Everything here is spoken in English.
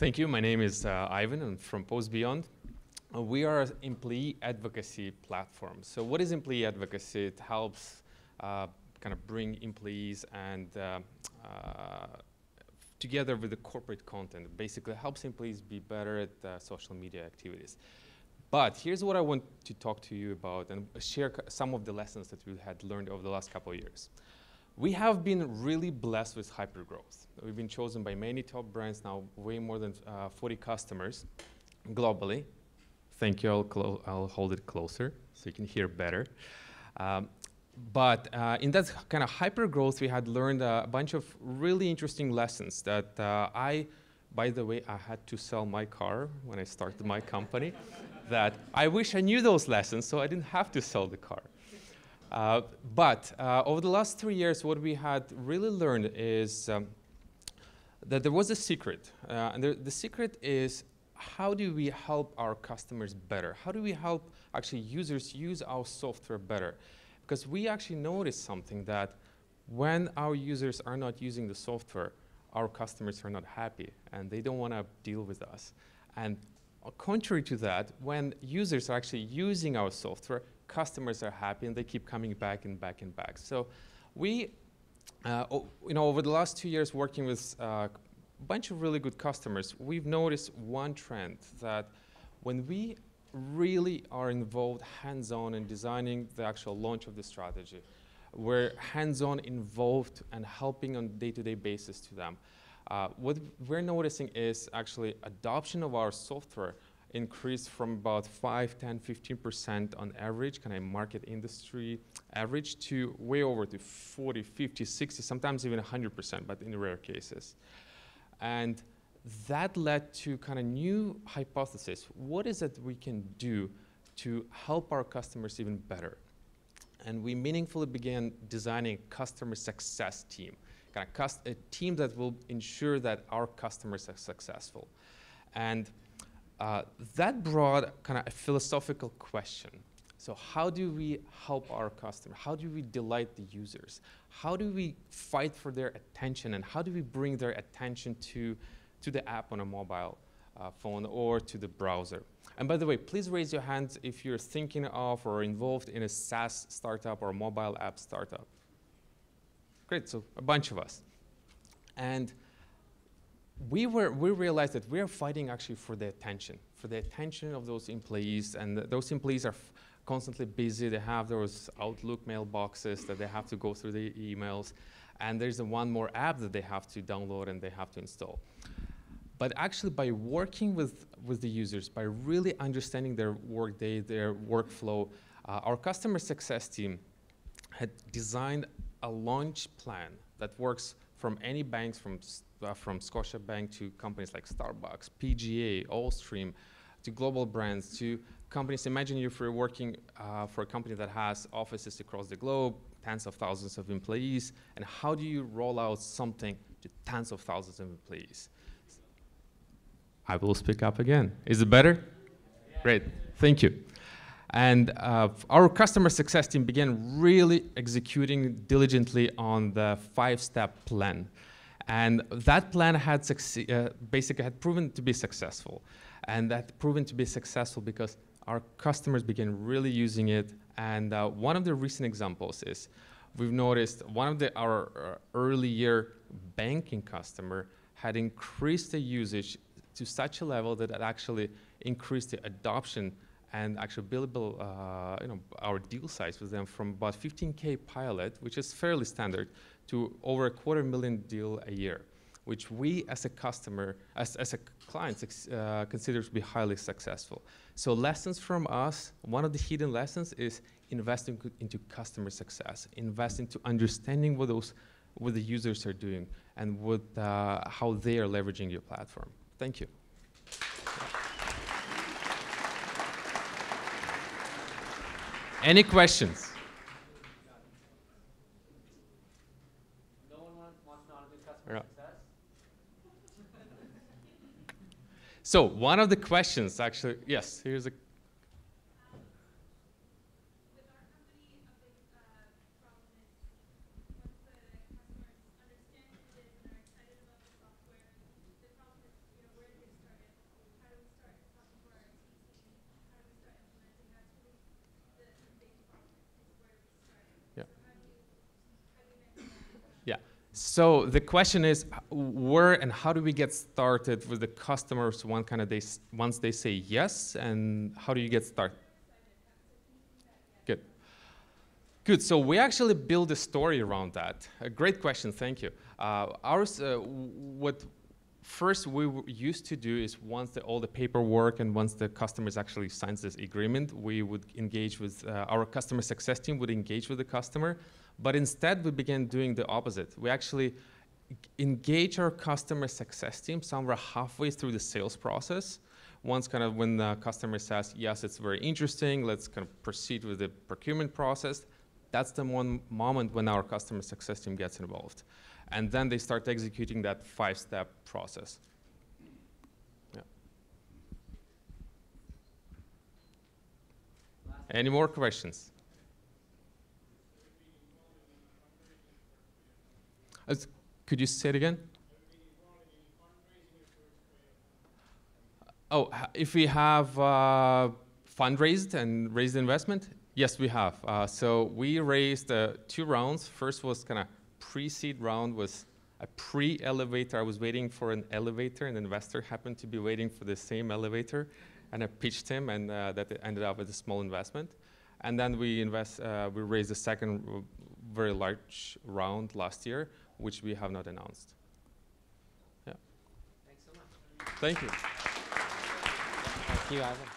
Thank you. My name is Ivan. I'm from PostBeyond. We are an employee advocacy platform. So what is employee advocacy? It helps kind of bring employees and together with the corporate content. Basically helps employees be better at social media activities. But here's what I want to talk to you about and share some of the lessons that we had learned over the last couple of years. We have been really blessed with hypergrowth. We've been chosen by many top brands now, way more than 40 customers globally. Thank you, I'll hold it closer so you can hear better. But in that kind of hypergrowth, we had learned a bunch of really interesting lessons that by the way, I had to sell my car when I started my company, that I wish I knew those lessons so I didn't have to sell the car. But over the last 3 years, what we had really learned is that there was a secret. And the secret is, how do we help our customers better? How do we help actually users use our software better? Because we actually noticed something, that when our users are not using the software, our customers are not happy and they don't want to deal with us. And contrary to that, when users are actually using our software, customers are happy and they keep coming back and back and back. So we, over the last 2 years working with a bunch of really good customers, we've noticed one trend, that when we really are involved hands-on in designing the actual launch of the strategy, we're hands-on involved and helping on a day-to-day basis to them. What we're noticing is actually adoption of our software increased from about 5, 10, 15% on average, kind of market industry average, to way over to 40, 50, 60, sometimes even 100%, but in rare cases. And that led to kind of new hypothesis. What is it we can do to help our customers even better? And we meaningfully began designing a customer success team, kind of a team that will ensure that our customers are successful. And that brought kind of a philosophical question. So how do we help our customer? How do we delight the users? How do we fight for their attention? And how do we bring their attention to the app on a mobile phone or to the browser? And by the way, please raise your hands if you're thinking of or involved in a SaaS startup or a mobile app startup. Great, so a bunch of us. And we realized that we're fighting actually for the attention of those employees, and those employees are constantly busy. They have those Outlook mailboxes that they have to go through the emails, and there's one more app that they have to download and they have to install. But actually, by working with the users, by really understanding their workday, their workflow, our customer success team had designed a launch plan that works from any banks, from Scotiabank to companies like Starbucks, PGA, Allstream, to global brands, to companies. Imagine if you're working for a company that has offices across the globe, tens of thousands of employees, and how do you roll out something to tens of thousands of employees? I will speak up again. Is it better? Yeah. Great, thank you. And our customer success team began really executing diligently on the 5-step plan. And that plan had basically had proven to be successful. And that proven to be successful because our customers began really using it. And one of the recent examples is we've noticed one of our early year banking customer had increased the usage to such a level that it actually increased the adoption and actually billable, our deal size with them from about 15K pilot, which is fairly standard, to over $250,000 deal a year, which we as a customer, as a client, consider to be highly successful. So lessons from us, one of the hidden lessons is investing into customer success, invest into understanding what the users are doing and how they are leveraging your platform. Thank you. Any questions? No one wants to know how to do customer success? So one of the questions, actually, yes, here's a. With our company, a big problem is once the customers understand what it is and are excited about the software, the problem is, where do they So the question is, where and how do we get started with the customers once they say yes, and how do you get started? Good. Good. So we actually build a story around that. A great question. Thank you. What first we used to do is once all the paperwork and once the customers actually signs this agreement, we would engage with our customer success team would engage with the customer. But instead, we began doing the opposite. We actually engage our customer success team somewhere halfway through the sales process. Once when the customer says, yes, it's very interesting, let's proceed with the procurement process, that's the one moment when our customer success team gets involved. And then they start executing that 5-step process. Yeah. Any more questions? Could you say it again? Oh, if we have fundraised and raised investment? Yes, we have. So we raised 2 rounds. First was pre-seed round, was a pre-elevator. I was waiting for an elevator. An investor happened to be waiting for the same elevator, and I pitched him, and that ended up with a small investment. And then we raised a second very large round last year, which we have not announced. Yeah. Thanks so much. Thank you. Thank you, Ivan.